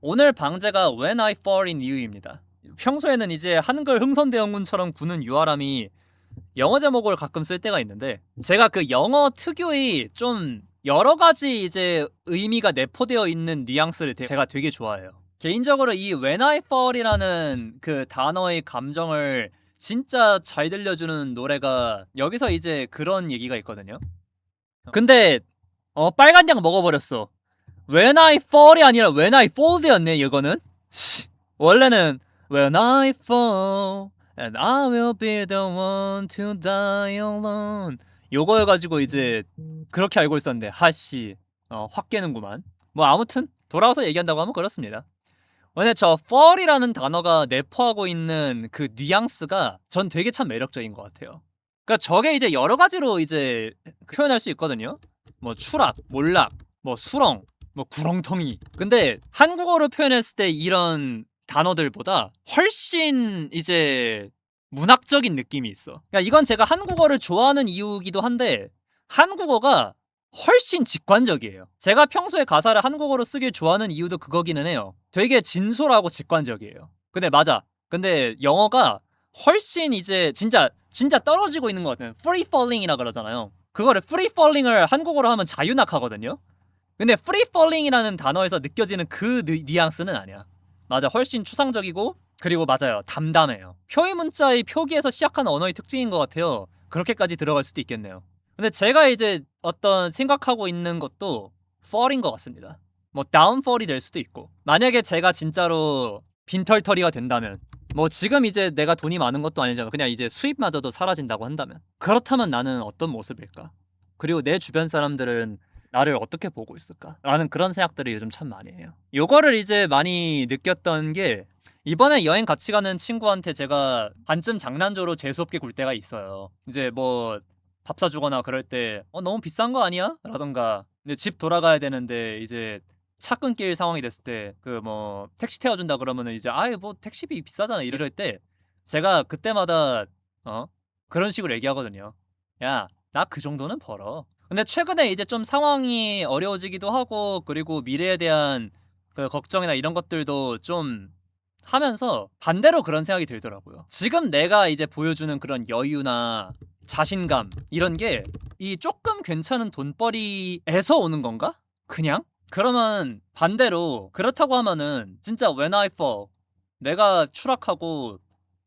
오늘 방제가 When I Fall in You입니다. 평소에는 이제 한글 흥선대원군처럼 구는 유아람이 영어 제목을 가끔 쓸 때가 있는데 제가 그 영어 특유의 좀 여러 가지 이제 의미가 내포되어 있는 뉘앙스를 제가 되게 좋아해요. 개인적으로 이 When I Fall이라는 그 단어의 감정을 진짜 잘 들려주는 노래가 여기서 이제 그런 얘기가 있거든요. 근데 빨간 약 먹어버렸어. When I Fall이 아니라 When I Falled였네 이거는. 원래는 When I fall and I will be the one to die alone 요거여가지고 이제 그렇게 알고 있었는데 하씨 확 깨는구만. 뭐 아무튼 돌아와서 얘기한다고 하면 그렇습니다. 근데 저 fall이라는 단어가 내포하고 있는 그 뉘앙스가 전 되게 참 매력적인 것 같아요. 그러니까 저게 이제 여러 가지로 이제 표현할 수 있거든요. 뭐 추락, 몰락, 뭐 수렁, 뭐 구렁텅이. 근데 한국어로 표현했을 때 이런 단어들보다 훨씬 이제 문학적인 느낌이 있어. 그러니까 이건 제가 한국어를 좋아하는 이유기도 한데 한국어가 훨씬 직관적이에요. 제가 평소에 가사를 한국어로 쓰길 좋아하는 이유도 그거기는 해요. 되게 진솔하고 직관적이에요. 근데 맞아. 근데 영어가 훨씬 이제 진짜 떨어지고 있는 것 같아요. free falling이라 그러잖아요. 그거를 free falling을 한국어로 하면 자유낙하거든요. 근데 free falling이라는 단어에서 느껴지는 그 뉘앙스는 아니야. 맞아. 훨씬 추상적이고 그리고 맞아요. 담담해요. 표의 문자의 표기에서 시작하는 언어의 특징인 것 같아요. 그렇게까지 들어갈 수도 있겠네요. 근데 제가 이제 어떤 생각하고 있는 것도 fall인 것 같습니다. 뭐 downfall이 될 수도 있고 만약에 제가 진짜로 빈털터리가 된다면 뭐 지금 이제 내가 돈이 많은 것도 아니잖아. 그냥 이제 수입마저도 사라진다고 한다면 그렇다면 나는 어떤 모습일까? 그리고 내 주변 사람들은 나를 어떻게 보고 있을까? 라는 그런 생각들을 요즘 참 많이 해요. 요거를 이제 많이 느꼈던 게 이번에 여행 같이 가는 친구한테 제가 반쯤 장난조로 재수없게 굴 때가 있어요. 이제 뭐 밥 사주거나 그럴 때 너무 비싼 거 아니야? 라던가 근데 집 돌아가야 되는데 이제 차 끊길 상황이 됐을 때 그 뭐 택시 태워준다 그러면은 이제 아이 뭐 택시비 비싸잖아 이럴 때 제가 그때마다 그런 식으로 얘기하거든요. 야, 나 그 정도는 벌어. 근데 최근에 이제 좀 상황이 어려워지기도 하고 그리고 미래에 대한 그 걱정이나 이런 것들도 좀 하면서 반대로 그런 생각이 들더라고요. 지금 내가 이제 보여주는 그런 여유나 자신감 이런 게 이 조금 괜찮은 돈벌이에서 오는 건가? 그냥? 그러면 반대로 그렇다고 하면은 진짜 when I fall 내가 추락하고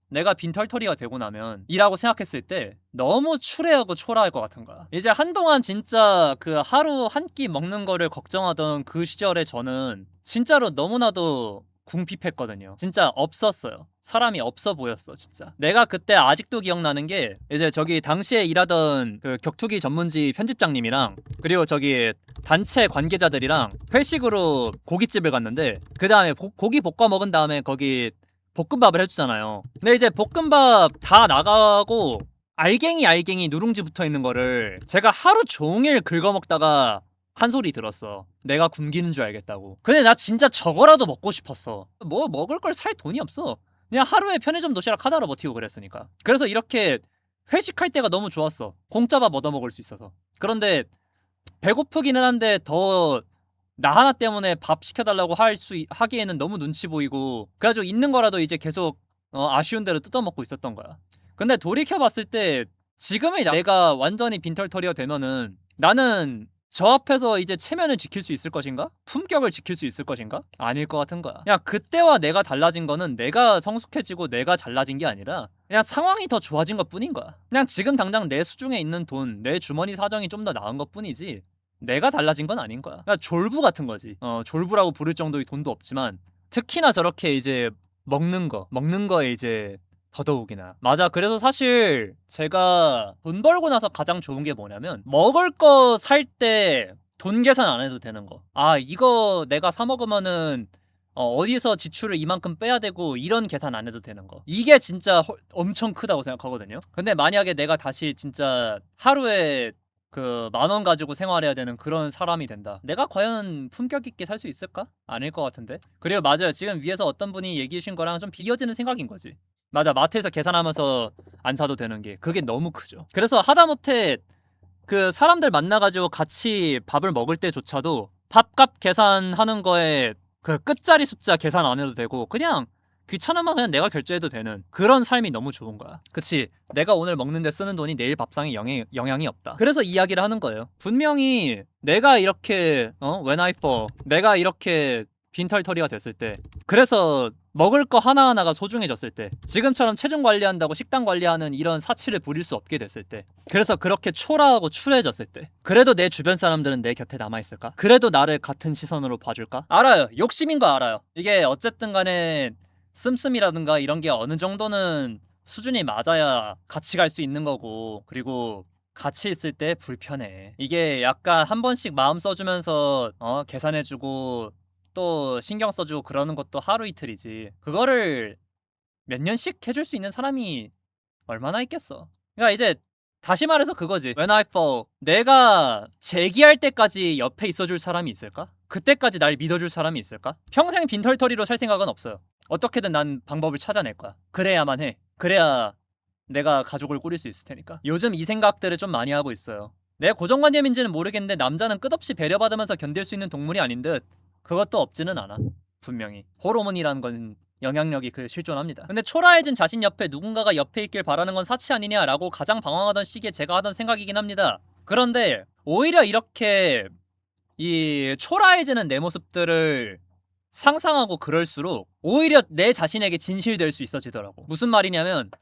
내가 빈털터리가 되고 나면 이라고 생각했을 때 너무 추레하고 초라할 것 같은 거야. 이제 한동안 진짜 그 하루 한 끼 먹는 거를 걱정하던 그 시절에 저는 진짜로 너무나도 궁핍했거든요. 진짜 없었어요. 사람이 없어 보였어 진짜. 내가 그때 아직도 기억나는 게 이제 저기 당시에 일하던 그 격투기 전문지 편집장님이랑 그리고 저기 단체 관계자들이랑 회식으로 고깃집을 갔는데 그 다음에 고기 볶아 먹은 다음에 거기 볶음밥을 해주잖아요. 근데 이제 볶음밥 다 나가고 알갱이 누룽지 붙어있는 거를 제가 하루 종일 긁어먹다가 한 소리 들었어. 내가 굶기는 줄 알겠다고. 근데 나 진짜 저거라도 먹고 싶었어. 뭐 먹을 걸 살 돈이 없어. 그냥 하루에 편의점 도시락 하나로 버티고 그랬으니까. 그래서 이렇게 회식할 때가 너무 좋았어. 공짜밥 얻어먹을 수 있어서. 그런데 배고프기는 한데 더 나 하나 때문에 밥 시켜달라고 하기에는 너무 눈치 보이고 그래가지고 있는 거라도 이제 계속 아쉬운 대로 뜯어먹고 있었던 거야. 근데 돌이켜봤을 때 지금의 내가 완전히 빈털터리가 되면은 나는 저 앞에서 이제 체면을 지킬 수 있을 것인가? 품격을 지킬 수 있을 것인가? 아닐 것 같은 거야. 그냥 그때와 내가 달라진 거는 내가 성숙해지고 내가 잘나진 게 아니라 그냥 상황이 더 좋아진 것 뿐인 거야. 그냥 지금 당장 내 수중에 있는 돈, 내 주머니 사정이 좀 더 나은 것 뿐이지 내가 달라진 건 아닌 거야. 그러니까 졸부 같은 거지. 졸부라고 부를 정도의 돈도 없지만 특히나 저렇게 이제 먹는 거에 이제 더더욱이나. 맞아. 그래서 사실 제가 돈 벌고 나서 가장 좋은 게 뭐냐면 먹을 거 살 때 돈 계산 안 해도 되는 거. 아, 이거 내가 사 먹으면은 어디서 지출을 이만큼 빼야 되고 이런 계산 안 해도 되는 거. 이게 진짜 엄청 크다고 생각하거든요. 근데 만약에 내가 다시 진짜 하루에 그 10,000원 가지고 생활해야 되는 그런 사람이 된다. 내가 과연 품격 있게 살 수 있을까? 아닐 것 같은데. 그리고 맞아요. 지금 위에서 어떤 분이 얘기해 주신 거랑 좀 비교지는 생각인 거지. 맞아. 마트에서 계산하면서 안 사도 되는 게 그게 너무 크죠. 그래서 하다못해 그 사람들 만나가지고 같이 밥을 먹을 때조차도 밥값 계산하는 거에 그 끝자리 숫자 계산 안 해도 되고 그냥 귀찮으면 그냥 내가 결제해도 되는 그런 삶이 너무 좋은 거야. 그치? 내가 오늘 먹는데 쓰는 돈이 내일 밥상에 영향이 없다. 그래서 이야기를 하는 거예요. 분명히 내가 이렇게 when I fall 내가 이렇게 빈털터리가 됐을 때, 그래서 먹을 거 하나하나가 소중해졌을 때, 지금처럼 체중 관리한다고 식단 관리하는 이런 사치를 부릴 수 없게 됐을 때, 그래서 그렇게 초라하고 추해졌을 때, 그래도 내 주변 사람들은 내 곁에 남아있을까? 그래도 나를 같은 시선으로 봐줄까? 알아요. 욕심인 거 알아요. 이게 어쨌든 간에 씀씀이라든가 이런 게 어느 정도는 수준이 맞아야 같이 갈 수 있는 거고, 그리고 같이 있을 때 불편해. 이게 약간 한 번씩 마음 써주면서 계산해주고 또 신경 써주고 그러는 것도 하루 이틀이지, 그거를 몇 년씩 해줄 수 있는 사람이 얼마나 있겠어. 그러니까 이제 다시 말해서 그거지. When I fall, 내가 재기할 때까지 옆에 있어줄 사람이 있을까? 그때까지 날 믿어줄 사람이 있을까? 평생 빈털터리로 살 생각은 없어요. 어떻게든 난 방법을 찾아낼 거야. 그래야만 해. 그래야 내가 가족을 꾸릴 수 있을 테니까. 요즘 이 생각들을 좀 많이 하고 있어요. 내 고정관념인지는 모르겠는데 남자는 끝없이 배려받으면서 견딜 수 있는 동물이 아닌 듯. 그것도 없지는 않아. 분명히 호르몬이라는 건 영향력이 실존합니다. 근데 초라해진 자신 옆에 누군가가 옆에 있길 바라는 건 사치 아니냐라고 가장 방황하던 시기에 제가 하던 생각이긴 합니다. 그런데 오히려 이렇게 이 초라해지는 내 모습들을 상상하고 그럴수록 오히려 내 자신에게 진실될 수 있어지더라고. 무슨 말이냐면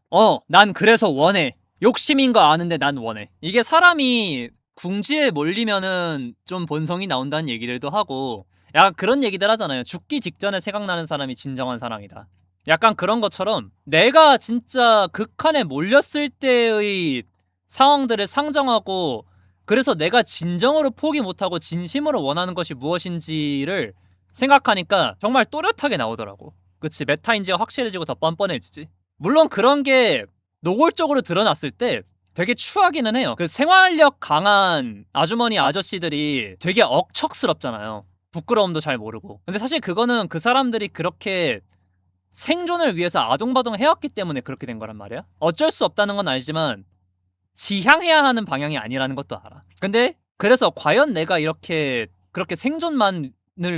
난 그래서 원해. 욕심인 거 아는데 난 원해. 이게 사람이 궁지에 몰리면은 좀 본성이 나온다는 얘기들도 하고, 약간 그런 얘기들 하잖아요. 죽기 직전에 생각나는 사람이 진정한 사랑이다. 약간 그런 것처럼 내가 진짜 극한에 몰렸을 때의 상황들을 상정하고, 그래서 내가 진정으로 포기 못하고 진심으로 원하는 것이 무엇인지를 생각하니까 정말 또렷하게 나오더라고. 그치, 메타인지가 확실해지고 더 뻔뻔해지지. 물론 그런 게 노골적으로 드러났을 때 되게 추하기는 해요. 그 생활력 강한 아주머니 아저씨들이 되게 억척스럽잖아요. 부끄러움도 잘 모르고. 근데 사실 그거는 그 사람들이 그렇게 생존을 위해서 아동바동 해왔기 때문에 그렇게 된 거란 말이야. 어쩔 수 없다는 건 알지만 지향해야 하는 방향이 아니라는 것도 알아. 근데 그래서 과연 내가 그렇게 생존만을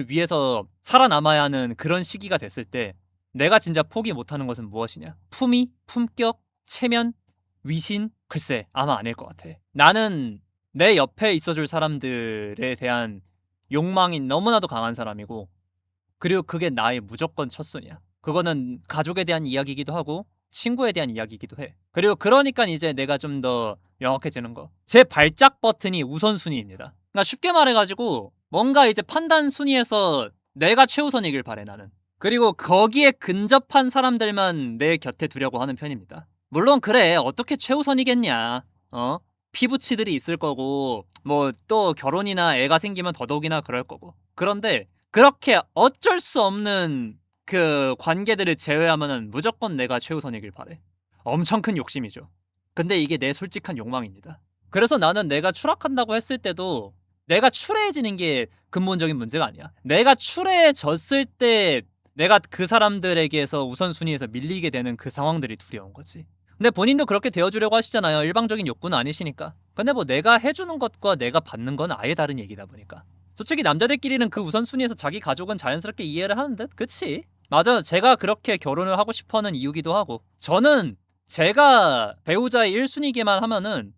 위해서 살아남아야 하는 그런 시기가 됐을 때 내가 진짜 포기 못하는 것은 무엇이냐? 품위? 품격? 체면? 위신? 글쎄, 아마 아닐 것 같아. 나는 내 옆에 있어줄 사람들에 대한 욕망이 너무나도 강한 사람이고, 그리고 그게 나의 무조건 첫순이야. 그거는 가족에 대한 이야기이기도 하고 친구에 대한 이야기이기도 해. 그리고 그러니까 이제 내가 좀 더 명확해지는 거, 제 발작 버튼이 우선순위입니다. 그러니까 쉽게 말해가지고 뭔가 이제 판단 순위에서 내가 최우선이길 바래, 나는. 그리고 거기에 근접한 사람들만 내 곁에 두려고 하는 편입니다. 물론 그래, 어떻게 최우선이겠냐. 피부치들이 있을 거고 뭐 또 결혼이나 애가 생기면 더더욱이나 그럴 거고. 그런데 그렇게 어쩔 수 없는 그 관계들을 제외하면은 무조건 내가 최우선이길 바래. 엄청 큰 욕심이죠. 근데 이게 내 솔직한 욕망입니다. 그래서 나는 내가 추락한다고 했을 때도 내가 추레해지는 게 근본적인 문제가 아니야. 내가 추레해졌을 때 내가 그 사람들에게서 우선순위에서 밀리게 되는 그 상황들이 두려운 거지. 근데 본인도 그렇게 되어주려고 하시잖아요. 일방적인 욕구는 아니시니까. 근데 뭐 내가 해주는 것과 내가 받는 건 아예 다른 얘기다 보니까. 솔직히 남자들끼리는 그 우선순위에서 자기 가족은 자연스럽게 이해를 하는 듯? 그치? 맞아, 제가 그렇게 결혼을 하고 싶어하는 이유기도 하고, 저는 제가 배우자의 1순위기만 하면은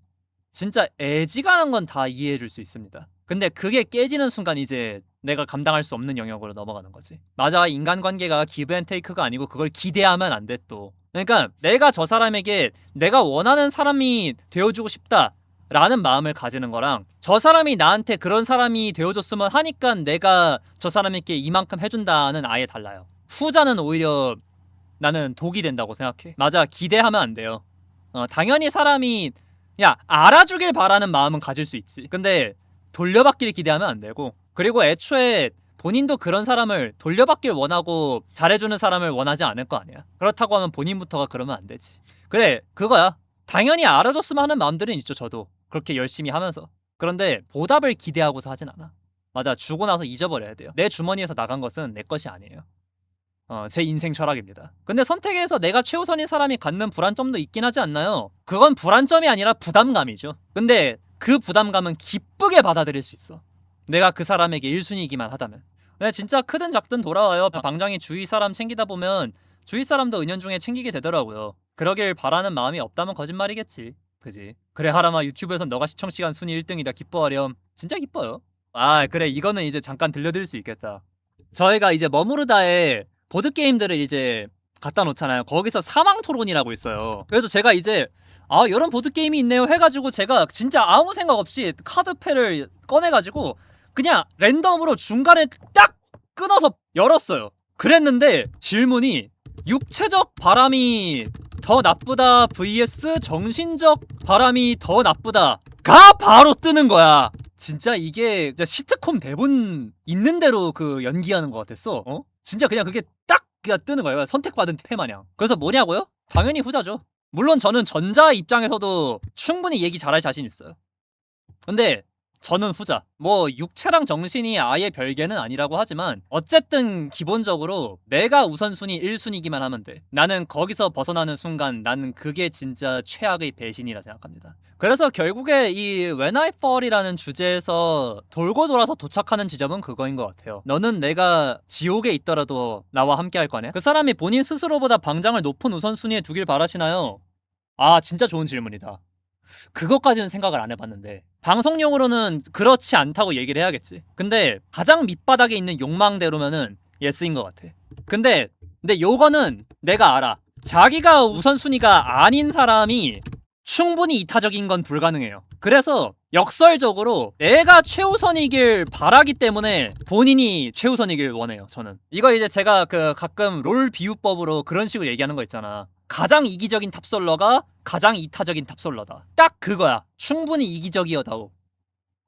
진짜 애지간한 건 다 이해해줄 수 있습니다. 근데 그게 깨지는 순간 이제 내가 감당할 수 없는 영역으로 넘어가는 거지. 맞아, 인간관계가 기브 앤 테이크가 아니고 그걸 기대하면 안 돼 또. 그러니까 내가 저 사람에게 내가 원하는 사람이 되어주고 싶다 라는 마음을 가지는 거랑, 저 사람이 나한테 그런 사람이 되어줬으면 하니까 내가 저 사람에게 이만큼 해준다는 아예 달라요. 후자는 오히려 나는 독이 된다고 생각해. 맞아, 기대하면 안 돼요. 당연히 사람이 알아주길 바라는 마음은 가질 수 있지. 근데 돌려받기를 기대하면 안 되고, 그리고 애초에 본인도 그런 사람을 돌려받길 원하고 잘해주는 사람을 원하지 않을 거 아니야. 그렇다고 하면 본인부터가 그러면 안 되지. 그래, 그거야. 당연히 알아줬으면 하는 마음들은 있죠, 저도. 그렇게 열심히 하면서. 그런데 보답을 기대하고서 하진 않아. 맞아, 주고 나서 잊어버려야 돼요. 내 주머니에서 나간 것은 내 것이 아니에요. 제 인생 철학입니다. 근데 선택에서 내가 최우선인 사람이 갖는 불안점도 있긴 하지 않나요? 그건 불안점이 아니라 부담감이죠. 근데 그 부담감은 기쁘게 받아들일 수 있어. 내가 그 사람에게 1순위이기만 하다면. 근데 진짜 크든 작든 돌아와요. 방장이 주위 사람 챙기다 보면 주위 사람도 은연중에 챙기게 되더라고요. 그러길 바라는 마음이 없다면 거짓말이겠지. 그지? 그래 하람아, 유튜브에선 너가 시청시간 순위 1등이다. 기뻐하렴. 진짜 기뻐요. 아 그래, 이거는 이제 잠깐 들려드릴 수 있겠다. 저희가 이제 머무르다에 보드게임들을 이제 갖다 놓잖아요. 거기서 사망 토론이라고 있어요. 그래서 제가 이제 이런 보드게임이 있네요 해가지고 제가 진짜 아무 생각 없이 카드패를 꺼내가지고 그냥 랜덤으로 중간에 딱 끊어서 열었어요. 그랬는데 질문이 육체적 바람이 더 나쁘다 vs 정신적 바람이 더 나쁘다가 바로 뜨는 거야. 진짜 이게 진짜 시트콤 대본 있는 대로 그 연기하는 것 같았어. 진짜 그냥 그게 딱 그냥 뜨는 거예요. 선택받은 패 마냥. 그래서 뭐냐고요? 당연히 후자죠. 물론 저는 전자 입장에서도 충분히 얘기 잘할 자신 있어요. 근데 저는 후자. 뭐 육체랑 정신이 아예 별개는 아니라고 하지만 어쨌든 기본적으로 내가 우선순위 1순위기만 하면 돼. 나는 거기서 벗어나는 순간 나는 그게 진짜 최악의 배신이라 생각합니다. 그래서 결국에 이 When I Fall이라는 주제에서 돌고 돌아서 도착하는 지점은 그거인 것 같아요. 너는 내가 지옥에 있더라도 나와 함께 할 거냐? 그 사람이 본인 스스로보다 방장을 높은 우선순위에 두길 바라시나요? 진짜 좋은 질문이다. 그것까지는 생각을 안 해봤는데 방송용으로는 그렇지 않다고 얘기를 해야겠지. 근데 가장 밑바닥에 있는 욕망대로면은 예스인 것 같아. 근데 요거는 내가 알아. 자기가 우선순위가 아닌 사람이 충분히 이타적인 건 불가능해요. 그래서 역설적으로 내가 최우선이길 바라기 때문에 본인이 최우선이길 원해요. 저는 이거 이제 제가 그 가끔 롤 비유법으로 그런 식으로 얘기하는 거 있잖아. 가장 이기적인 탑솔러가 가장 이타적인 탑솔러다. 딱 그거야. 충분히 이기적이어다오.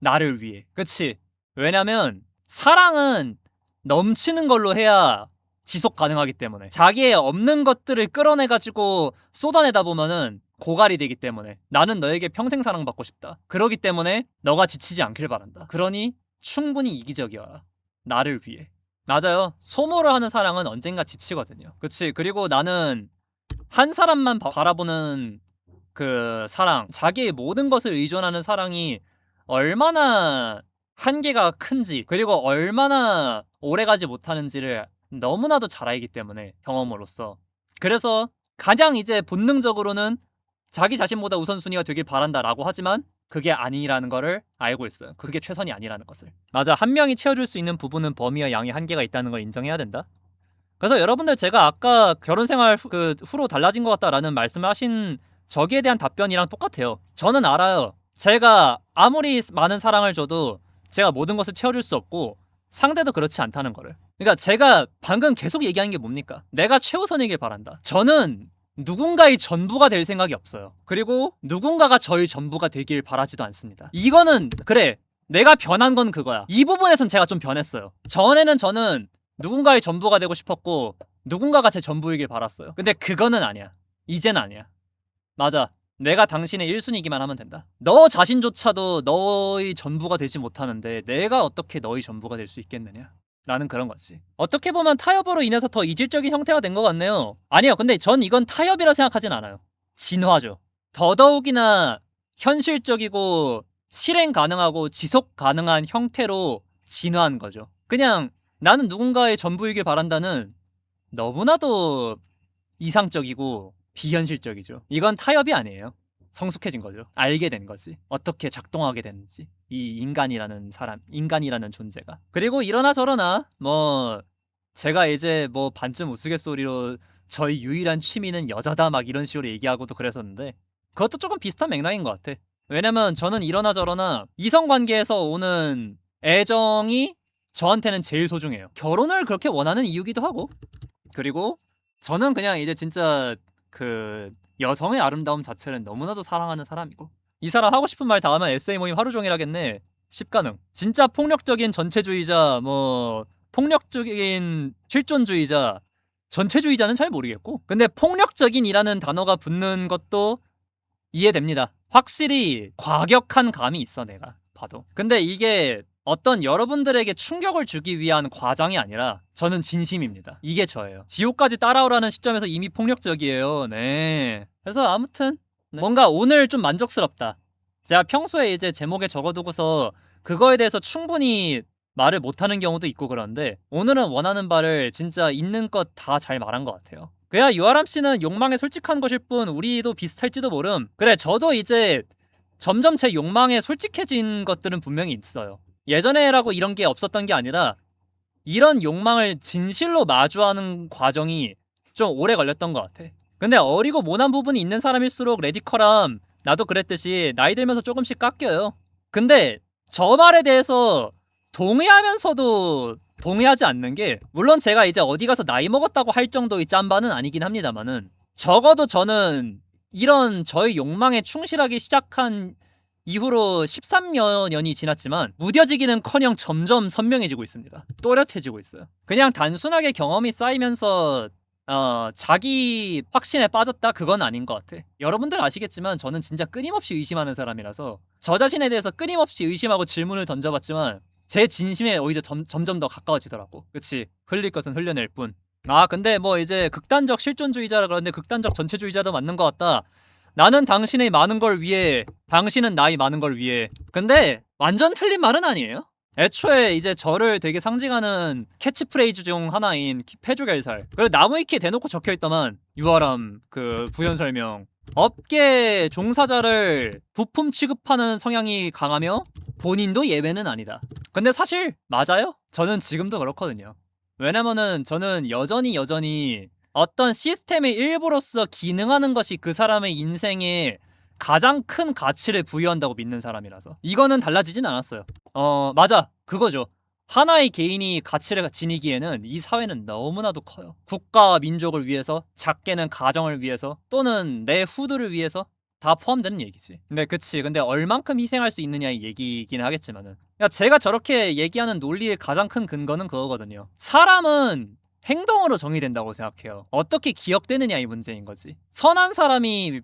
나를 위해. 그치? 왜냐면 사랑은 넘치는 걸로 해야 지속 가능하기 때문에. 자기의 없는 것들을 끌어내가지고 쏟아내다 보면은 고갈이 되기 때문에 나는 너에게 평생 사랑받고 싶다. 그러기 때문에 너가 지치지 않길 바란다. 그러니 충분히 이기적이어라. 나를 위해. 맞아요. 소모를 하는 사랑은 언젠가 지치거든요. 그치? 그리고 나는 한 사람만 바라보는 그 사랑, 자기의 모든 것을 의존하는 사랑이 얼마나 한계가 큰지, 그리고 얼마나 오래가지 못하는지를 너무나도 잘 알기 때문에, 경험으로써. 그래서 가장 이제 본능적으로는 자기 자신보다 우선순위가 되길 바란다라고 하지만 그게 아니라는 거를 알고 있어요. 그게 최선이 아니라는 것을. 맞아, 한 명이 채워줄 수 있는 부분은 범위와 양의 한계가 있다는 걸 인정해야 된다. 그래서 여러분들, 제가 아까 결혼생활 후로 달라진 것 같다라는 말씀을 하신 저기에 대한 답변이랑 똑같아요. 저는 알아요. 제가 아무리 많은 사랑을 줘도 제가 모든 것을 채워줄 수 없고 상대도 그렇지 않다는 거를. 그러니까 제가 방금 계속 얘기하는 게 뭡니까? 내가 최우선이길 바란다. 저는 누군가의 전부가 될 생각이 없어요. 그리고 누군가가 저의 전부가 되길 바라지도 않습니다. 이거는 그래, 내가 변한 건 그거야. 이 부분에선 제가 좀 변했어요. 전에는 저는 누군가의 전부가 되고 싶었고 누군가가 제 전부이길 바랐어요. 근데 그거는 아니야. 이젠 아니야. 맞아, 내가 당신의 1순위기만 하면 된다. 너 자신조차도 너의 전부가 되지 못하는데 내가 어떻게 너의 전부가 될 수 있겠느냐 라는 그런 거지. 어떻게 보면 타협으로 인해서 더 이질적인 형태가 된 것 같네요. 아니요, 근데 전 이건 타협이라 생각하진 않아요. 진화죠. 더더욱이나 현실적이고 실행 가능하고 지속 가능한 형태로 진화한 거죠. 그냥 나는 누군가의 전부이길 바란다는 너무나도 이상적이고 비현실적이죠. 이건 타협이 아니에요. 성숙해진 거죠. 알게 된 거지. 어떻게 작동하게 되는지. 이 인간이라는 사람, 인간이라는 존재가. 그리고 이러나 저러나 뭐 제가 이제 뭐 반쯤 우스갯소리로 저희 유일한 취미는 여자다 막 이런 식으로 얘기하고도 그랬었는데 그것도 조금 비슷한 맥락인 것 같아. 왜냐면 저는 이러나 저러나 이성관계에서 오는 애정이 저한테는 제일 소중해요. 결혼을 그렇게 원하는 이유기도 하고, 그리고 저는 그냥 이제 진짜 그 여성의 아름다움 자체를 너무나도 사랑하는 사람이고, 이 사람 하고 싶은 말 다 하면 에세이 모임 하루 종일 하겠네. 10가능. 진짜 폭력적인 전체주의자, 뭐 폭력적인 실존주의자, 전체주의자는 잘 모르겠고, 근데 폭력적인이라는 단어가 붙는 것도 이해됩니다. 확실히 과격한 감이 있어, 내가 봐도. 근데 이게 어떤 여러분들에게 충격을 주기 위한 과장이 아니라 저는 진심입니다. 이게 저예요. 지옥까지 따라오라는 시점에서 이미 폭력적이에요. 네. 그래서 아무튼 뭔가 오늘 좀 만족스럽다. 제가 평소에 이제 제목에 적어두고서 그거에 대해서 충분히 말을 못하는 경우도 있고 그런데 오늘은 원하는 바를 진짜 있는 것 다 잘 말한 것 같아요. 그야 유아람 씨는 욕망에 솔직한 것일 뿐 우리도 비슷할지도 모름. 그래 저도 이제 점점 제 욕망에 솔직해진 것들은 분명히 있어요. 예전에라고 이런 게 없었던 게 아니라 이런 욕망을 진실로 마주하는 과정이 좀 오래 걸렸던 것 같아. 근데 어리고 모난 부분이 있는 사람일수록 레디컬함 나도 그랬듯이 나이 들면서 조금씩 깎여요. 근데 저 말에 대해서 동의하면서도 동의하지 않는 게 물론 제가 이제 어디 가서 나이 먹었다고 할 정도의 짬바는 아니긴 합니다만은 적어도 저는 이런 저의 욕망에 충실하기 시작한 이후로 13여 년이 지났지만 무뎌지기는커녕 점점 선명해지고 있습니다. 또렷해지고 있어요. 그냥 단순하게 경험이 쌓이면서 자기 확신에 빠졌다? 그건 아닌 것 같아. 여러분들 아시겠지만 저는 진짜 끊임없이 의심하는 사람이라서 저 자신에 대해서 끊임없이 의심하고 질문을 던져봤지만 제 진심에 오히려 점점 더 가까워지더라고. 그치? 흘릴 것은 흘려낼 뿐. 근데 뭐 이제 극단적 실존주의자라 그러는데 극단적 전체주의자도 맞는 것 같다. 나는 당신의 많은 걸 위해, 당신은 나의 많은 걸 위해. 근데 완전 틀린 말은 아니에요. 애초에 이제 저를 되게 상징하는 캐치프레이즈 중 하나인 폐주결살. 그리고 나무위키에 대놓고 적혀있더만 유아람 그 부연 설명. 업계 종사자를 부품 취급하는 성향이 강하며 본인도 예외는 아니다. 근데 사실 맞아요. 저는 지금도 그렇거든요. 왜냐면은 저는 여전히 어떤 시스템의 일부로서 기능하는 것이 그 사람의 인생에 가장 큰 가치를 부여한다고 믿는 사람이라서 이거는 달라지진 않았어요. 맞아 그거죠. 하나의 개인이 가치를 지니기에는 이 사회는 너무나도 커요. 국가와 민족을 위해서, 작게는 가정을 위해서, 또는 내 후드를 위해서 다 포함되는 얘기지. 근데 얼만큼 희생할 수 있느냐의 얘기긴 하겠지만은 제가 저렇게 얘기하는 논리의 가장 큰 근거는 그거거든요. 사람은 행동으로 정의된다고 생각해요. 어떻게 기억되느냐의 문제인 거지. 선한 사람이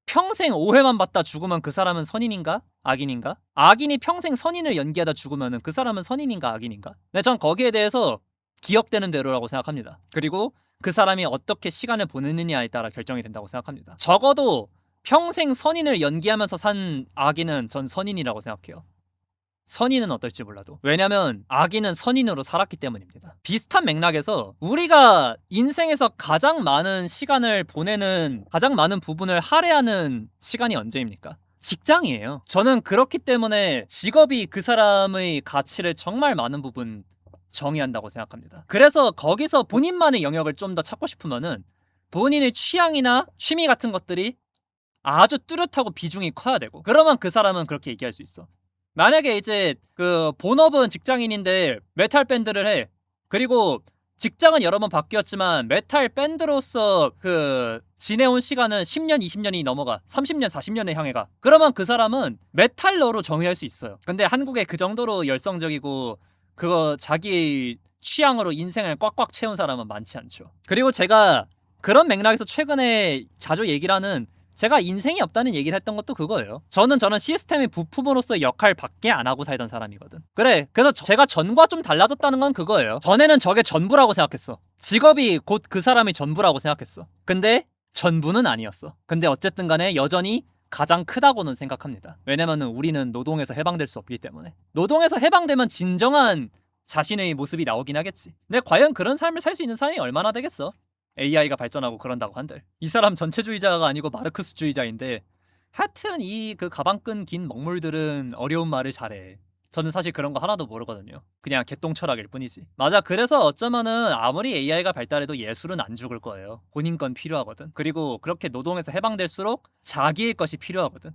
평생 오해만 받다 죽으면 그 사람은 선인인가? 악인인가? 악인이 평생 선인을 연기하다 죽으면 그 사람은 선인인가? 악인인가? 네, 전 거기에 대해서 기억되는 대로라고 생각합니다. 그리고 그 사람이 어떻게 시간을 보내느냐에 따라 결정이 된다고 생각합니다. 적어도 평생 선인을 연기하면서 산 악인은 전 선인이라고 생각해요. 선인은 어떨지 몰라도. 왜냐면 악인은 선인으로 살았기 때문입니다. 비슷한 맥락에서 우리가 인생에서 가장 많은 시간을 보내는, 가장 많은 부분을 할애하는 시간이 언제입니까? 직장이에요. 저는 그렇기 때문에 직업이 그 사람의 가치를 정말 많은 부분 정의한다고 생각합니다. 그래서 거기서 본인만의 영역을 좀 더 찾고 싶으면은 본인의 취향이나 취미 같은 것들이 아주 뚜렷하고 비중이 커야 되고, 그러면 그 사람은 그렇게 얘기할 수 있어. 만약에 이제 그 본업은 직장인인데 메탈 밴드를 해. 그리고 직장은 여러 번 바뀌었지만 메탈 밴드로서 그 지내온 시간은 10년, 20년이 넘어가. 30년, 40년에 향해 가. 그러면 그 사람은 메탈러로 정의할 수 있어요. 근데 한국에 그 정도로 열성적이고 그거 자기 취향으로 인생을 꽉꽉 채운 사람은 많지 않죠. 그리고 제가 그런 맥락에서 최근에 자주 얘기를 하는, 제가 인생이 없다는 얘기를 했던 것도 그거예요. 저는 시스템의 부품으로서 역할밖에 안 하고 살던 사람이거든. 그래, 그래서 제가 전과 좀 달라졌다는 건 그거예요. 전에는 저게 전부라고 생각했어. 직업이 곧 그 사람이 전부라고 생각했어. 근데 전부는 아니었어. 근데 어쨌든 간에 여전히 가장 크다고는 생각합니다. 왜냐면은 우리는 노동에서 해방될 수 없기 때문에. 노동에서 해방되면 진정한 자신의 모습이 나오긴 하겠지. 근데 과연 그런 삶을 살 수 있는 사람이 얼마나 되겠어? AI가 발전하고 그런다고 한들. 이 사람 전체주의자가 아니고 마르크스주의자인데 하여튼 이 그 가방끈 긴 먹물들은 어려운 말을 잘해. 저는 사실 그런 거 하나도 모르거든요. 그냥 개똥철학일 뿐이지. 맞아, 그래서 어쩌면은 아무리 AI가 발달해도 예술은 안 죽을 거예요. 본인 건 필요하거든. 그리고 그렇게 노동에서 해방될수록 자기의 것이 필요하거든.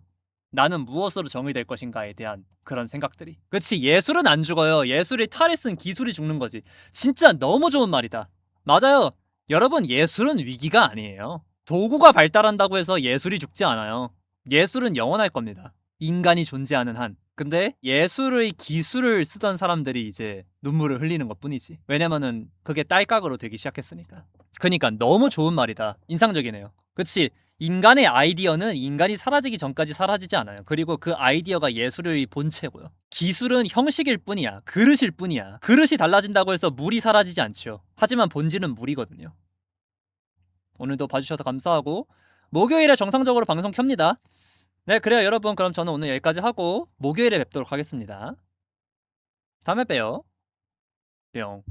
나는 무엇으로 정의될 것인가에 대한 그런 생각들이. 그치, 예술은 안 죽어요. 예술이 탈을 쓴 기술이 죽는 거지. 진짜 너무 좋은 말이다. 맞아요. 여러분, 예술은 위기가 아니에요. 도구가 발달한다고 해서 예술이 죽지 않아요. 예술은 영원할 겁니다. 인간이 존재하는 한. 근데 예술의 기술을 쓰던 사람들이 이제 눈물을 흘리는 것 뿐이지. 왜냐면은 그게 딸깍으로 되기 시작했으니까. 그니까 너무 좋은 말이다. 인상적이네요. 그치? 인간의 아이디어는 인간이 사라지기 전까지 사라지지 않아요. 그리고 그 아이디어가 예술의 본체고요. 기술은 형식일 뿐이야. 그릇일 뿐이야. 그릇이 달라진다고 해서 물이 사라지지 않죠. 하지만 본질은 물이거든요. 오늘도 봐주셔서 감사하고 목요일에 정상적으로 방송 켭니다. 네, 그래요 여러분. 그럼 저는 오늘 여기까지 하고 목요일에 뵙도록 하겠습니다. 다음에 봬요. 뿅.